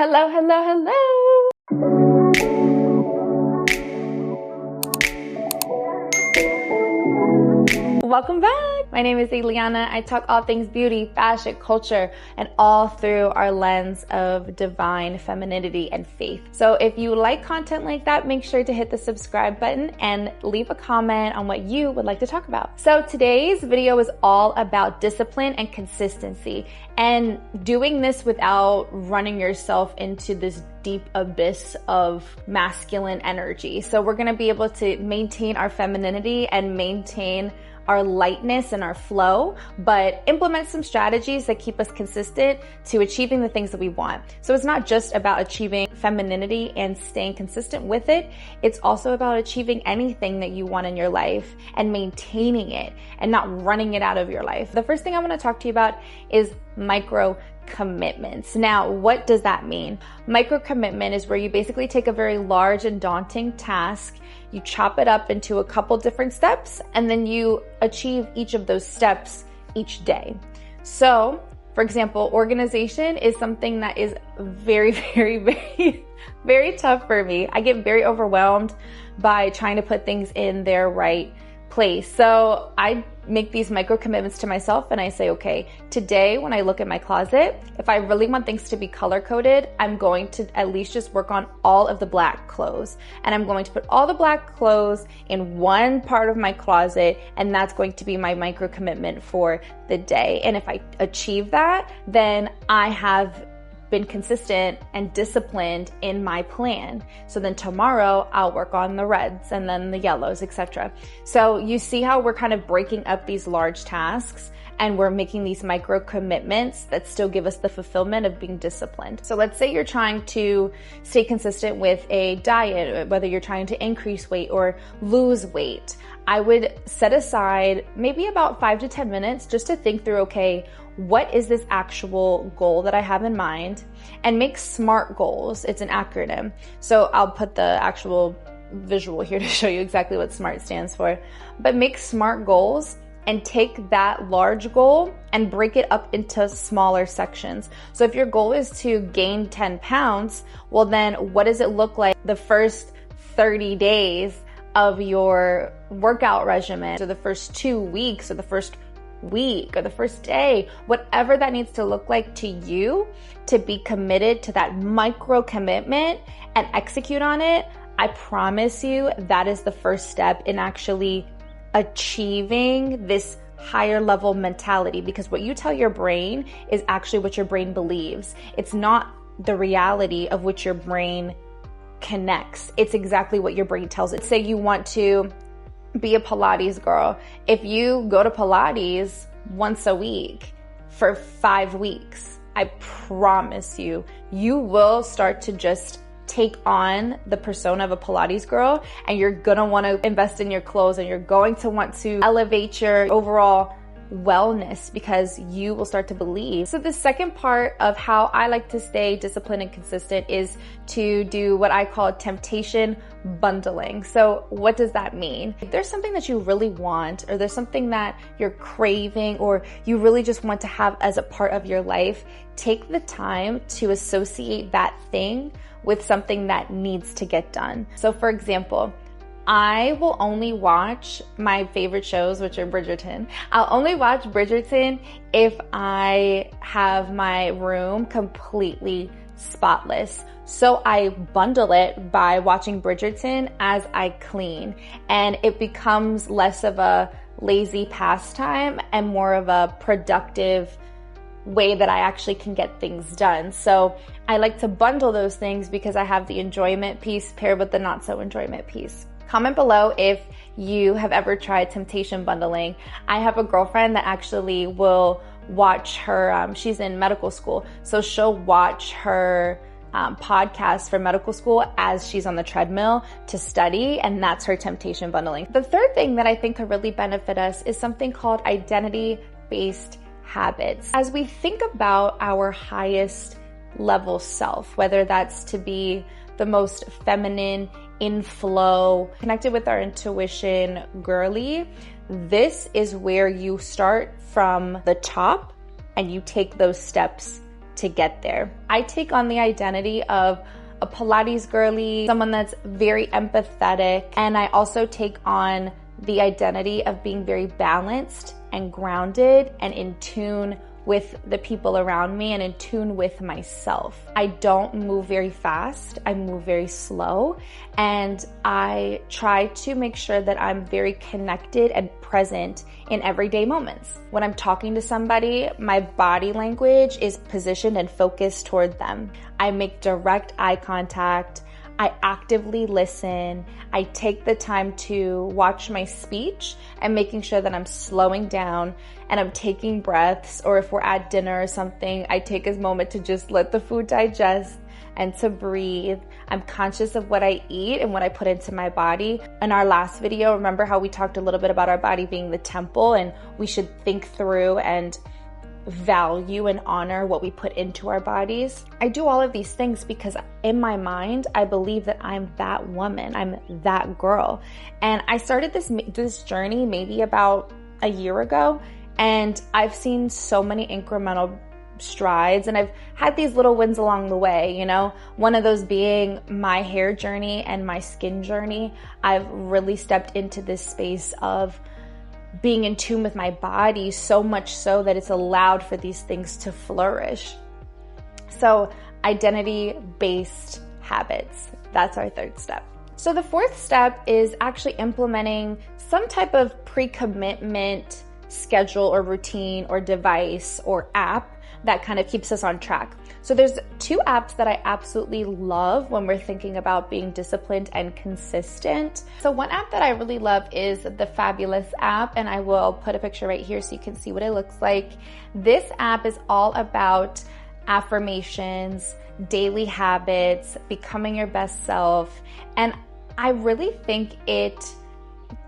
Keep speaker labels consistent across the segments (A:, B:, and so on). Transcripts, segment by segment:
A: Hello, hello, hello. Welcome back. My name is Eliana. I talk all things beauty, fashion, culture, and all through our lens of divine femininity and faith. So if you like content like that, make sure to hit the subscribe button and leave a comment on what you would like to talk about. So today's video is all about discipline and consistency, and doing this without running yourself into this deep abyss of masculine energy. So we're going to be able to maintain our femininity and maintain our lightness and our flow, but implement some strategies that keep us consistent to achieving the things that we want. So it's not just about achieving femininity and staying consistent with it. It's also about achieving anything that you want in your life and maintaining it and not running it out of your life. The first thing I want to talk to you about is micro commitments. Now, what does that mean? Micro commitment is where you basically take a very large and daunting task, you chop it up into a couple different steps, and then you achieve each of those steps each day. So, for example, organization is something that is very, very tough for me. I get very overwhelmed by trying to put things in their right place. So I make these micro commitments to myself and I say, okay, today when I look at my closet, if I really want things to be color coded, I'm going to at least just work on all of the black clothes. And I'm going to put all the black clothes in one part of my closet, and that's going to be my micro commitment for the day. And if I achieve that, then I have been consistent and disciplined in my plan. So then tomorrow I'll work on the reds and then the yellows, etc. So you see how we're kind of breaking up these large tasks and we're making these micro commitments that still give us the fulfillment of being disciplined. So let's say you're trying to stay consistent with a diet, whether you're trying to increase weight or lose weight. I would set aside maybe about 5 to 10 minutes just to think through, okay, what is this actual goal that I have in mind? And make SMART goals. It's an acronym. So I'll put the actual visual here to show you exactly what SMART stands for. But make SMART goals and take that large goal and break it up into smaller sections. So if your goal is to gain 10 pounds, well then what does it look like the first 30 days of your workout regimen, or the first 2 weeks, or the first week, or the first day, whatever that needs to look like to you to be committed to that micro commitment and execute on it. I promise you that is the first step in actually achieving this higher level mentality, because what you tell your brain is actually what your brain believes. It's not the reality of which your brain connects. It's exactly what your brain tells it. Say you want to be a Pilates girl. If you go to Pilates once a week for 5 weeks, I promise you, you will start to just take on the persona of a Pilates girl, and you're gonna want to invest in your clothes and you're going to want to elevate your overall wellness because you will start to believe. So the second part of how I like to stay disciplined and consistent is to do what I call temptation bundling. So what does that mean? If there's something that you really want, or there's something that you're craving, or you really just want to have as a part of your life, take the time to associate that thing with something that needs to get done. So for example, I will only watch my favorite shows, which are Bridgerton. I'll only watch Bridgerton if I have my room completely spotless. So I bundle it by watching Bridgerton as I clean, and it becomes less of a lazy pastime and more of a productive way that I actually can get things done. So I like to bundle those things because I have the enjoyment piece paired with the not so enjoyment piece. Comment below if you have ever tried temptation bundling. I have a girlfriend that actually will watch her, she's in medical school, so she'll watch her podcast for medical school as she's on the treadmill to study, and that's her temptation bundling. The third thing that I think could really benefit us is something called identity-based habits. As we think about our highest level self, whether that's to be the most feminine, in flow, connected with our intuition, girly, this is where you start from the top and you take those steps to get there. I take on the identity of a Pilates girly, someone that's very empathetic, and I also take on the identity of being very balanced and grounded and in tune with the people around me and in tune with myself. I don't move very fast. I move very slow, and I try to make sure that I'm very connected and present in everyday moments. When I'm talking to somebody, my body language is positioned and focused toward them. I make direct eye contact. I actively listen. I take the time to watch my speech and making sure that I'm slowing down and I'm taking breaths, or if we're at dinner or something, I take a moment to just let the food digest and to breathe. I'm conscious of what I eat and what I put into my body. In our last video, remember how we talked a little bit about our body being the temple, and we should think through and value and honor what we put into our bodies. I do all of these things because in my mind, I believe that I'm that woman, I'm that girl. And I started this journey maybe about a year ago, and I've seen so many incremental strides, and I've had these little wins along the way, you know, one of those being my hair journey and my skin journey. I've really stepped into this space of being in tune with my body, so much so that it's allowed for these things to flourish. So identity-based habits, that's our third step. So the fourth step is actually implementing some type of pre-commitment schedule or routine or device or app that kind of keeps us on track. So there's two apps that I absolutely love when we're thinking about being disciplined and consistent. So one app that I really love is the Fabulous app, and I will put a picture right here so you can see what it looks like. This app is all about affirmations, daily habits, becoming your best self, and I really think it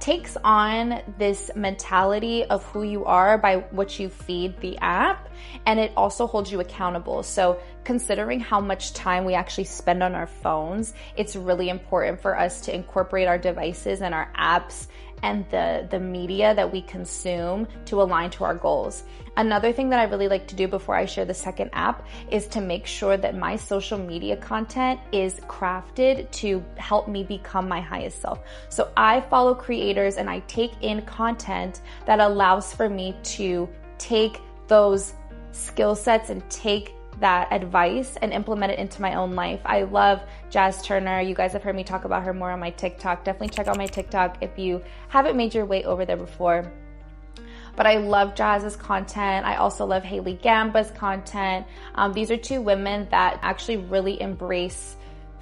A: takes on this mentality of who you are by what you feed the app, and it also holds you accountable. So considering how much time we actually spend on our phones, it's really important for us to incorporate our devices and our apps and the media that we consume to align to our goals. Another thing that I really like to do before I share the second app is to make sure that my social media content is crafted to help me become my highest self. So I follow creators and I take in content that allows for me to take those skill sets and take that advice and implement it into my own life. I love Jazz Turner. You guys have heard me talk about her more on my TikTok. Definitely check out my TikTok if you haven't made your way over there before. But I love Jazz's content. I also love Haley Gamba's content. These are two women that actually really embrace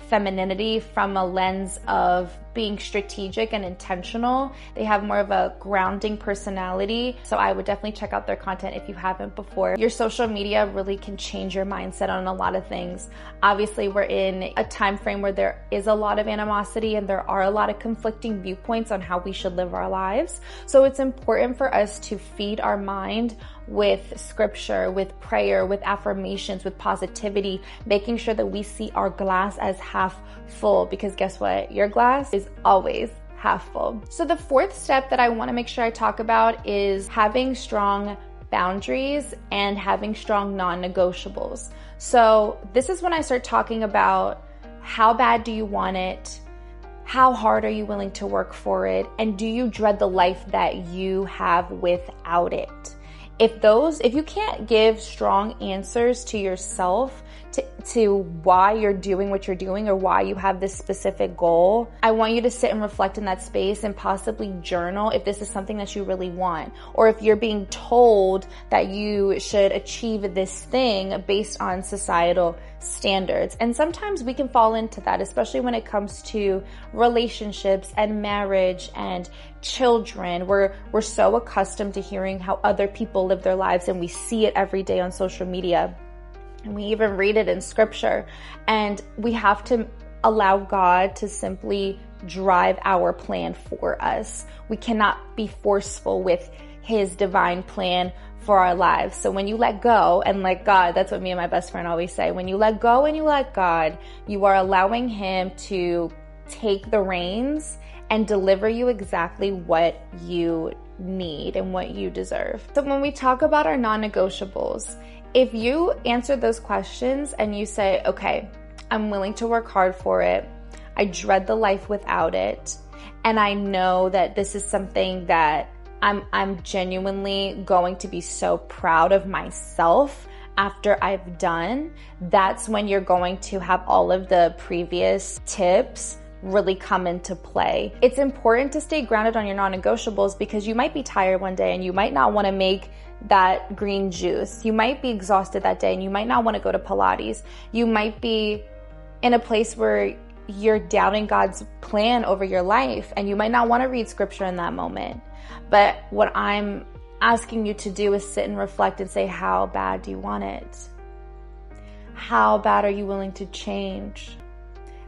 A: femininity from a lens of being strategic and intentional. They have more of a grounding personality. So I would definitely check out their content if you haven't before. Your social media really can change your mindset on a lot of things. Obviously, we're in a time frame where there is a lot of animosity and there are a lot of conflicting viewpoints on how we should live our lives. So it's important for us to feed our mind with scripture, with prayer, with affirmations, with positivity, making sure that we see our glass as half full, because guess what? Your glass is always half full. So the fourth step that I want to make sure I talk about is having strong boundaries and having strong non-negotiables. So this is when I start talking about how bad do you want it? How hard are you willing to work for it? And do you dread the life that you have without it? If you can't give strong answers to yourself to why you're doing what you're doing or why you have this specific goal, I want you to sit and reflect in that space and possibly journal if this is something that you really want, or if you're being told that you should achieve this thing based on societal standards. And sometimes we can fall into that, especially when it comes to relationships and marriage and children. We're so accustomed to hearing how other people live their lives, and we see it every day on social media. And we even read it in scripture. And we have to allow God to simply drive our plan for us. We cannot be forceful with His divine plan for our lives. So when you let go and let God, that's what me and my best friend always say. When you let go and you let God, you are allowing Him to take the reins and deliver you exactly what you need and what you deserve. So when we talk about our non-negotiables, if you answer those questions and you say, okay, I'm willing to work hard for it, I dread the life without it, and I know that this is something that I'm genuinely going to be so proud of myself after I've done, that's when you're going to have all of the previous tips really come into play. It's important to stay grounded on your non-negotiables because you might be tired one day and you might not want to make that green juice. You might be exhausted that day and you might not want to go to Pilates. You might be in a place where you're doubting God's plan over your life and you might not want to read scripture in that moment. But what I'm asking you to do is sit and reflect and say, how bad do you want it? How bad are you willing to change?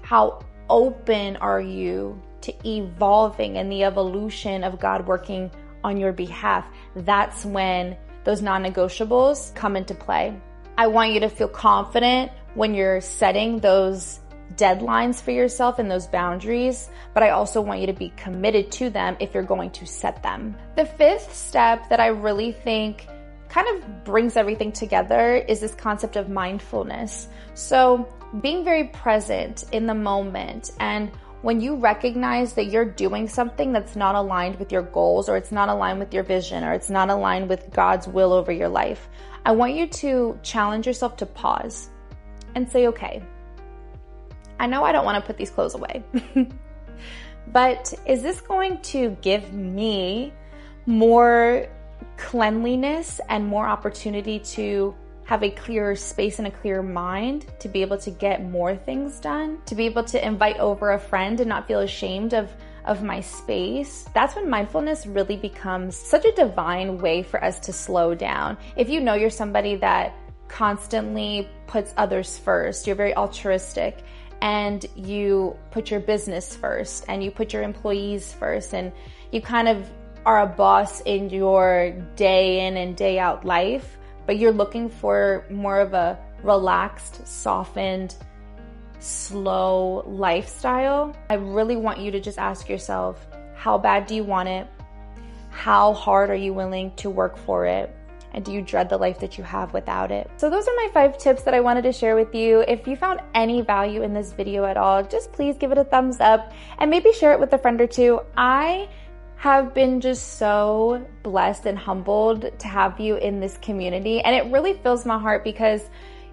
A: How open are you to evolving and the evolution of God working on your behalf? That's when those non-negotiables come into play. I want you to feel confident when you're setting those deadlines for yourself and those boundaries, but I also want you to be committed to them if you're going to set them. The fifth step that I really think kind of brings everything together is this concept of mindfulness. So being very present in the moment, and when you recognize that you're doing something that's not aligned with your goals, or it's not aligned with your vision, or it's not aligned with God's will over your life, I want you to challenge yourself to pause and say, okay, I know I don't want to put these clothes away, but is this going to give me more cleanliness and more opportunity to have a clearer space and a clearer mind to be able to get more things done, to be able to invite over a friend and not feel ashamed of my space? That's when mindfulness really becomes such a divine way for us to slow down. If you know you're somebody that constantly puts others first, you're very altruistic, and you put your business first and you put your employees first, and you kind of are a boss in your day in and day out life, but you're looking for more of a relaxed, softened, slow lifestyle, I really want you to just ask yourself, how bad do you want it? How hard are you willing to work for it? And do you dread the life that you have without it? So those are my 5 tips that I wanted to share with you. If you found any value in this video at all, just please give it a thumbs up and maybe share it with a friend or two. I have been just so blessed and humbled to have you in this community. And it really fills my heart because,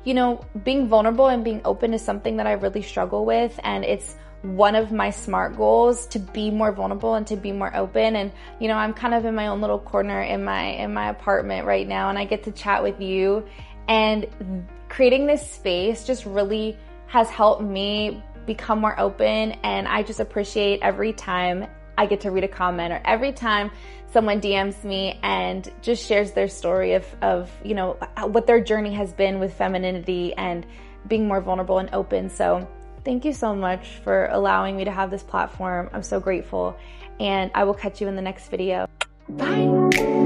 A: you know, being vulnerable and being open is something that I really struggle with. And it's one of my SMART goals to be more vulnerable and to be more open. And, you know, I'm kind of in my own little corner in my apartment right now, and I get to chat with you. And creating this space just really has helped me become more open. And I just appreciate every time I get to read a comment or every time someone DMs me and just shares their story of, you know, what their journey has been with femininity and being more vulnerable and open. So thank you so much for allowing me to have this platform. I'm so grateful, and I will catch you in the next video. Bye.